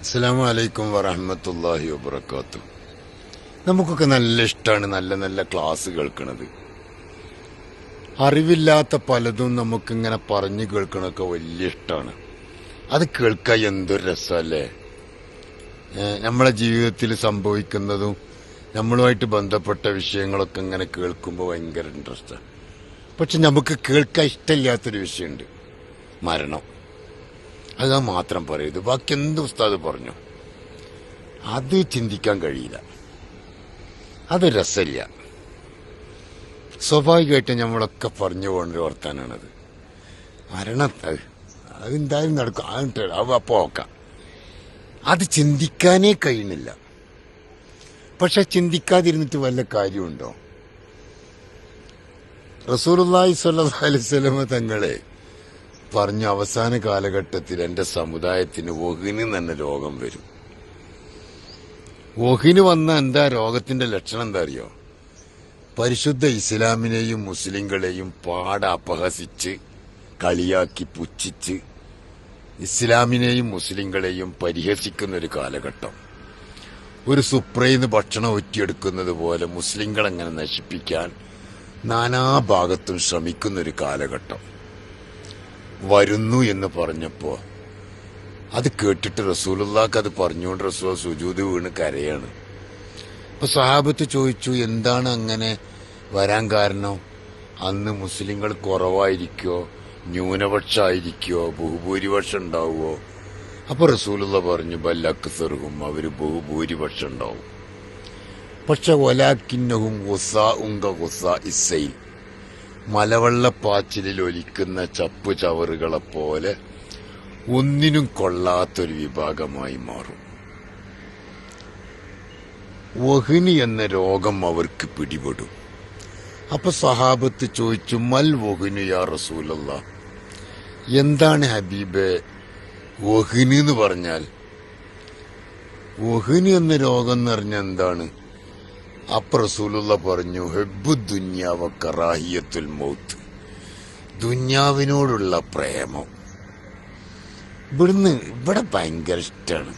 അസ്സലാമു അലൈക്കും വറഹ്മത്തുള്ളാഹി വബറകാതുഹു. നമുക്കൊക്കെ നല്ല ഇഷ്ടമാണ് നല്ല നല്ല ക്ലാസ് കേൾക്കണത്. അറിവില്ലാത്ത പലതും നമുക്കിങ്ങനെ പറഞ്ഞു കേൾക്കണൊക്കെ വലിയ ഇഷ്ടമാണ്. അത് കേൾക്കാൻ എന്തൊരു രസമല്ലേ. നമ്മളെ ജീവിതത്തിൽ സംഭവിക്കുന്നതും നമ്മളുമായിട്ട് ബന്ധപ്പെട്ട വിഷയങ്ങളൊക്കെ ഇങ്ങനെ കേൾക്കുമ്പോൾ ഭയങ്കര ഇൻട്രസ്റ്റാണ്. പക്ഷെ നമുക്ക് കേൾക്കാൻ ഇഷ്ടമില്ലാത്തൊരു വിഷയമുണ്ട്, മരണം. അത് മാത്രം പറയരുത്, ബാക്കി എന്ത് ഉസ്താദ് പറഞ്ഞു അത് ചിന്തിക്കാൻ കഴിയില്ല, അത് രസമില്ല. സ്വാഭാവികമായിട്ട് നമ്മളൊക്കെ പറഞ്ഞു പോകുന്നൊരു വർത്താനാണത്. മരണം അതെന്തായാലും നടക്കും, അത് അപ്പോൾ നോക്കാം. അത് ചിന്തിക്കാനേ കഴിയുന്നില്ല. പക്ഷെ ചിന്തിക്കാതിരുന്നിട്ട് വല്ല കാര്യമുണ്ടോ? റസൂലുള്ളാഹി സ്വല്ലല്ലാഹു അലൈഹി വസല്ലം തങ്ങളെ പറഞ്ഞു, അവസാന കാലഘട്ടത്തിൽ എൻ്റെ സമുദായത്തിന് വഹിന് തന്നെ രോഗം വരും. വഹിന് വന്ന എന്താ രോഗത്തിന്റെ ലക്ഷണം എന്താ അറിയോ? പരിശുദ്ധ ഇസ്ലാമിനെയും മുസ്ലിങ്ങളെയും അപഹസിച്ച് കളിയാക്കി പുച്ഛിച്ച് ഇസ്ലാമിനെയും മുസ്ലിങ്ങളെയും പരിഹസിക്കുന്ന ഒരു കാലഘട്ടം. ഒരു സുപ്രയിന്ന് ഭക്ഷണം ഒറ്റിയെടുക്കുന്നത് പോലെ മുസ്ലിങ്ങളെങ്ങനെ നശിപ്പിക്കാൻ നാനാഭാഗത്തും ശ്രമിക്കുന്നൊരു കാലഘട്ടം വരുന്നു എന്ന് പറഞ്ഞപ്പോ അത് കേട്ടിട്ട് റസൂലുള്ളാഹിക്ക് അത് പറഞ്ഞുകൊണ്ട് റസൂൽ സുജൂദ് വീണ് കരയാണ്. അപ്പൊ സഹാബത്ത് ചോദിച്ചു, എന്താണ് അങ്ങനെ വരാൻ കാരണം? അന്ന് മുസ്ലിങ്ങൾ കുറവായിരിക്കോ, ന്യൂനപക്ഷമായിരിക്കോ, ബഹുഭൂരിപക്ഷം ഉണ്ടാവുമോ? അപ്പൊ റസൂലുള്ളാഹി പറഞ്ഞു, ബല്ലക്സറുഹും, അവര് ബഹുഭൂരിപക്ഷം ഉണ്ടാവും. പക്ഷെ വലാക്കിന്നഹും ഇസ്സൈൽ, മലവെള്ളപ്പാച്ചിലിൽ ഒലിക്കുന്ന ചപ്പു ചവറുകളെപ്പോലെ ഒന്നിനും കൊള്ളാത്തൊരു വിഭാഗമായി മാറും. വഹിനി എന്ന രോഗം അവർക്ക് പിടിപെടും. അപ്പൊ സഹാബത്ത് ചോദിച്ചു, മൽ വഹിനു യാ റസൂലല്ലാഹ്, എന്താണ് ഹബീബെ വഹിന് എന്ന് പറഞ്ഞാൽ? വഹിന് എന്ന രോഗം എന്ന് പറഞ്ഞാൽ എന്താണ്? അപ്പൊ റസൂലുള്ളാഹി പറഞ്ഞു, ഹബ്ബു ദുനിയ വ കറാഹിയത്തുൽ മൗത്ത്, ദുന്യാവിനോടുള്ള പ്രേമം. ഇവിടെ ഭയങ്കര ഇഷ്ടമാണ്,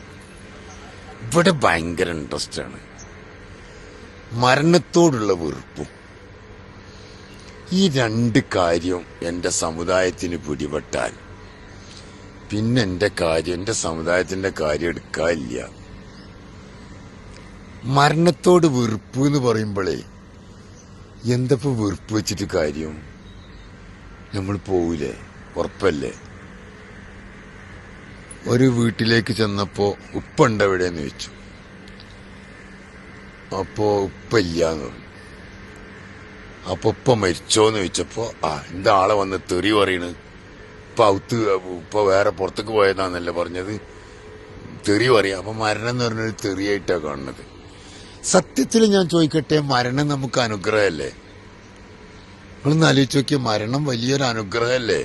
ഇവിടെ ഭയങ്കര ഇൻട്രസ്റ്റ് ആണ്. മരണത്തോടുള്ള വെറുപ്പും. ഈ രണ്ട് കാര്യം എന്റെ സമുദായത്തിന് പിടിപെട്ടാൽ പിന്നെ എന്റെ സമുദായത്തിന്റെ കാര്യം എടുക്കാനില്ല. മരണത്തോട് വെറുപ്പ് എന്ന് പറയുമ്പോഴേ എന്തപ്പോ വെറുപ്പ് വെച്ചിട്ട് കാര്യം? നമ്മൾ പോവില്ലേ? ഉറപ്പല്ലേ? ഒരു വീട്ടിലേക്ക് ചെന്നപ്പോ ഉപ്പ ഉണ്ടെവിടെയെന്ന് ചോദിച്ചു. അപ്പോ ഉപ്പ ഇല്ലാന്ന് പറഞ്ഞു. അപ്പൊ ഉപ്പ മരിച്ചോന്ന് ചോദിച്ചപ്പോ എന്താ ആളെ വന്ന് തെറി പറയണ്? ഉപ്പ വേറെ പുറത്തേക്ക് പോയതാന്നല്ലേ പറഞ്ഞത്, തെറി പറയാം. അപ്പൊ മരണം എന്ന് പറഞ്ഞൊരു തെറിയായിട്ടാ കാണുന്നത്. സത്യത്തിൽ ഞാൻ ചോദിക്കട്ടെ, മരണം നമുക്ക് അനുഗ്രഹമല്ലേ? നിങ്ങളൊന്ന് ആലോചിച്ച് നോക്കിയ, മരണം വലിയൊരു അനുഗ്രഹമല്ലേ?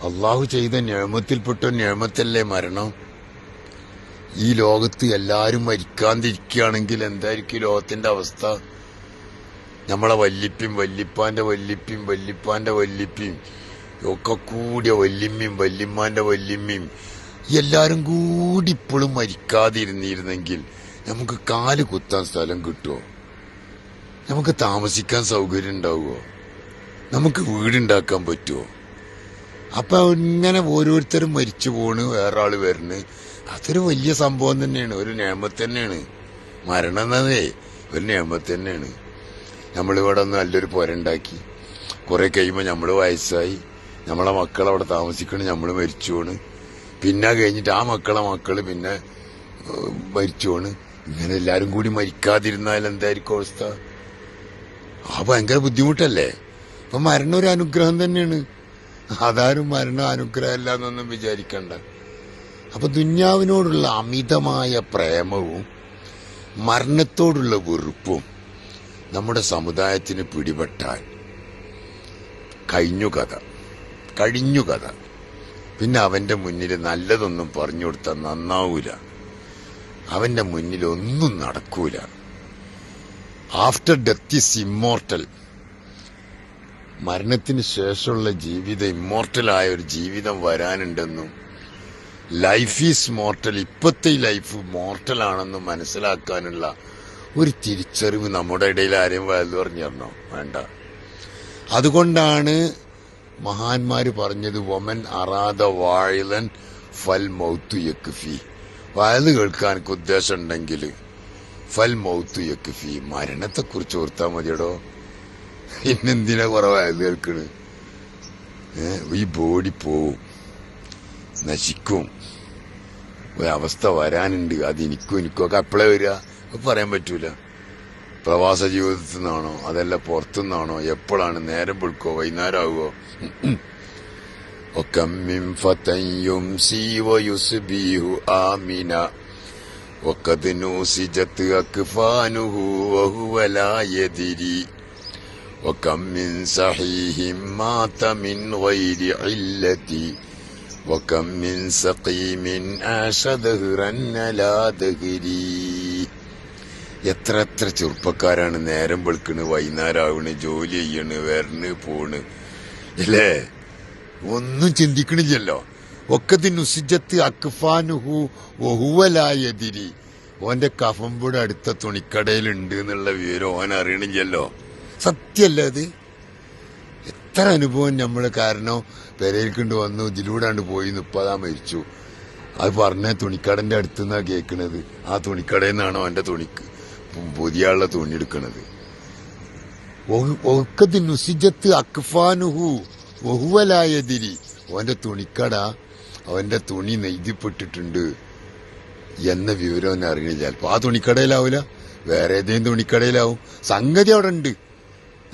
അള്ളാഹു ചെയ്ത നിഅമത്തിൽപ്പെട്ട നിഅമത്തല്ലേ മരണം? ഈ ലോകത്ത് എല്ലാരും മരിക്കാതിരിക്കുകയാണെങ്കിൽ എന്തായിരിക്കും ലോകത്തിന്റെ അവസ്ഥ? നമ്മളെ വല്ലിപ്പിയും വല്ലിപ്പാന്റെ വല്ലിപ്പിയും ഒക്കെ കൂടിയ വല്യമ്മയും വല്യമ്മാന്റെ വല്യമ്മയും എല്ലാരും കൂടി ഇപ്പോഴും മരിക്കാതിരുന്നിരുന്നെങ്കിൽ നമുക്ക് കാല് കുത്താൻ സ്ഥലം കിട്ടുമോ? നമുക്ക് താമസിക്കാൻ സൗകര്യം ഉണ്ടാവുമോ? നമുക്ക് വീടുണ്ടാക്കാൻ പറ്റുമോ? അപ്പൊ ഇങ്ങനെ ഓരോരുത്തരും മരിച്ചു പോണ്, വേറെ ആള് വരണ്. അതൊരു വലിയ സംഭവം തന്നെയാണ്, ഒരു നിയമത്ത് തന്നെയാണ്. മരണം എന്നതേ ഒരു നിയമത്ത് തന്നെയാണ്. നമ്മളിവിടെ ഒന്ന് നല്ലൊരു പുരണ്ടാക്കി, കുറെ കഴിയുമ്പോൾ നമ്മള് വയസ്സായി, നമ്മളെ മക്കൾ അവിടെ താമസിക്കണം, നമ്മള് മരിച്ചു പോണ്. പിന്നെ കഴിഞ്ഞിട്ട് ആ മക്കള് പിന്നെ മരിച്ചു പോണ്. ഇങ്ങനെ എല്ലാരും കൂടി മരിക്കാതിരുന്നാൽ എന്തായിരിക്കും അവസ്ഥ? ഭയങ്കര ബുദ്ധിമുട്ടല്ലേ? അപ്പൊ മരണം ഒരു അനുഗ്രഹം തന്നെയാണ്. അതാരും മരണം അനുഗ്രഹമല്ല എന്നൊന്നും വിചാരിക്കണ്ട. അപ്പൊ ദുന്യാവിനോടുള്ള അമിതമായ പ്രേമവും മരണത്തോടുള്ള വെറുപ്പും നമ്മുടെ സമുദായത്തിന് പിടിപെട്ടാൽ കഴിഞ്ഞു കഥ. പിന്നെ അവന്റെ മുന്നിൽ നല്ലതൊന്നും പറഞ്ഞു കൊടുത്താൽ നന്നാവൂല, അവന്റെ മുന്നിൽ ഒന്നും നടക്കൂല. After death is immortal. മരണത്തിന് ശേഷമുള്ള ജീവിതം ഇമ്മോർട്ടലായ ഒരു ജീവിതം വരാനുണ്ടെന്നും ലൈഫ് ഈസ് മോർട്ടൽ, ഇപ്പത്തെ ഈ ലൈഫ് മോർട്ടലാണെന്ന് മനസ്സിലാക്കാനുള്ള ഒരു തിരിച്ചറിവ് നമ്മുടെ ഇടയിൽ ആരെയും വലുത് പറഞ്ഞു തരണോ? വേണ്ട. അതുകൊണ്ടാണ് മഹാന്മാര് പറഞ്ഞത് വമൻ അറാദ വാഴിലൻ ഫൽ മൗത്തു യക്ഫി. വയത് കേൾക്കാൻ എനിക്ക് ഉദ്ദേശം ഉണ്ടെങ്കിൽ ഫൽ മൗത്തു യക്ഫി, മരണത്തെക്കുറിച്ച് ഓർത്താൽ മതിയടോ. പിന്നെന്തിനാ കുറെ വയത് കേൾക്കണ്? ഈ ബോഡി പോവും, നശിക്കും, ഒരവസ്ഥ വരാനുണ്ട്. അത് എനിക്കൊക്കെ അപ്പളേ വരിക പറയാൻ പറ്റൂല. പ്രവാസ ജീവിതത്തിൽ നിന്നാണോ അതല്ല പുറത്തുനിന്നാണോ, എപ്പോഴാണ്, നേരം വെളുക്കോ വൈകുന്നേരം ആകുമോ? ഒക്കമ്മിൻ ഫതയും സീവയുസ്ബീഹു ആമിന വഖദ് നൂസിജത് അക്ഫാനുഹു വഹുവ ലാ യദ്രി വകമ്മിൻ സഹീഹിൻ മാത മിൻ ഗൈരി ഇല്ലതി വകമ്മിൻ സഖീമിൻ ആശ ദഹ്റൻ ലാ ദഹ്രി. എത്ര എത്ര ചെറുപ്പക്കാരാണ് നേരം വെളുക്കണ്, വൈകുന്നേരമാവണ്, ജോലി ചെയ്യണ്, വരണ്, പോണ്, ഇല്ലേ? ഒന്നും ചിന്തിക്കണില്ലല്ലോ. ഒക്കതി നുസിജത്ത് അക്ഫാനുഹു ഒഹുവലായതിരി, ഓന്റെ കഫമ്പൂടെ അടുത്ത തുണിക്കടയിലുണ്ട് എന്നുള്ള വിവരം ഓൻ അറിയണില്ലല്ലോ. സത്യല്ലേ അത്? എത്ര അനുഭവം നമ്മള് കാരണം പെരയിൽക്കൊണ്ട് വന്നു, ഇതിലൂടാണ്ട് പോയി, 30 മരിച്ചു. അത് പറഞ്ഞ തുണിക്കടന്റെ അടുത്തുനിന്നാ കേൾക്കണത്. ആ തുണിക്കടയിൽ നിന്നാണോ അവന്റെ തുണിക്ക് പുതിയ തുണി എടുക്കണത്. ഒക്കതി നുസിജത്ത് അക്ഫാനുഹു ഒഹുവലായതിരി, ഓന്റെ തുണിക്കട, അവന്റെ തുണി നെയ്തിപ്പെട്ടിട്ടുണ്ട് എന്ന വിവരം അവനെ അറിയണില്ല. ചിലപ്പോ ആ തുണിക്കടയിലാവൂല, വേറെ ഏതെങ്കിലും തുണിക്കടയിലാവും. സംഗതി അവിടെ ഉണ്ട്,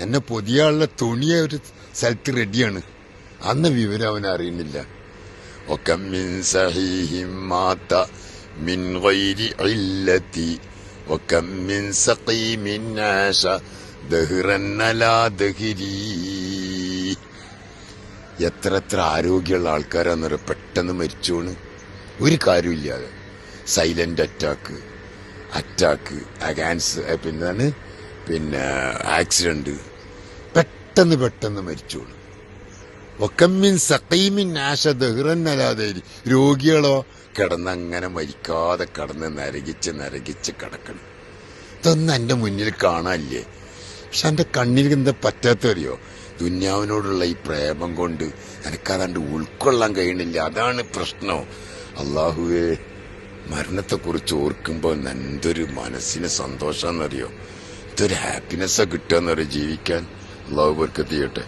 എന്നെ പുതിയ തുണിയ ഒരു സ്ഥലത്ത് റെഡിയാണ്, അന്ന വിവരം അവനെ അറിയുന്നില്ല. ഒക്കമ്മിൻ സഹീഹിൻ മാത മിൻ ഗൈരി ഇല്ലതി വകമ്മിൻ സഖീമിൻ ആശ ദഹ്റൻ ലാ ദഹ്രി. എത്ര എത്ര ആരോഗ്യമുള്ള ആൾക്കാരാന്നറിയ പെട്ടെന്ന് മരിച്ചോണ്, ഒരു കാര്യമില്ലാതെ. സൈലന്റ് അറ്റാക്ക്, പിന്നെ ആക്സിഡന്റ്, പെട്ടെന്ന് മരിച്ചോളൂ. ഒക്കമ്മിൻ സഖീമിൻ ആശ ദഹ്റൻ ലാ ദഹ്രി. രോഗികളോ കിടന്നങ്ങനെ മരിക്കാതെ കിടന്ന് നരകിച്ച് കിടക്കണം. ഇതൊന്നും എന്റെ മുന്നിൽ കാണാനില്ലേ? പക്ഷെ എന്റെ കണ്ണിൽ എന്താ പറ്റാത്തറിയോ? ദുന്യാവിനോടുള്ള ഈ പ്രേമം കൊണ്ട് എനിക്കതാണ്ട് ഉൾക്കൊള്ളാൻ കഴിയണില്ല. അതാണ് പ്രശ്നം. അള്ളാഹുവേ, മരണത്തെക്കുറിച്ച് ഓർക്കുമ്പോൾ എന്തൊരു മനസ്സിന് സന്തോഷാന്നറിയോ, ഇതൊരു ഹാപ്പിനെസ്സാ കിട്ടുകയെന്നറിയോ ജീവിക്കാൻ. അള്ളാഹു ബർക്കത്ത് ചെയ്യട്ടെ.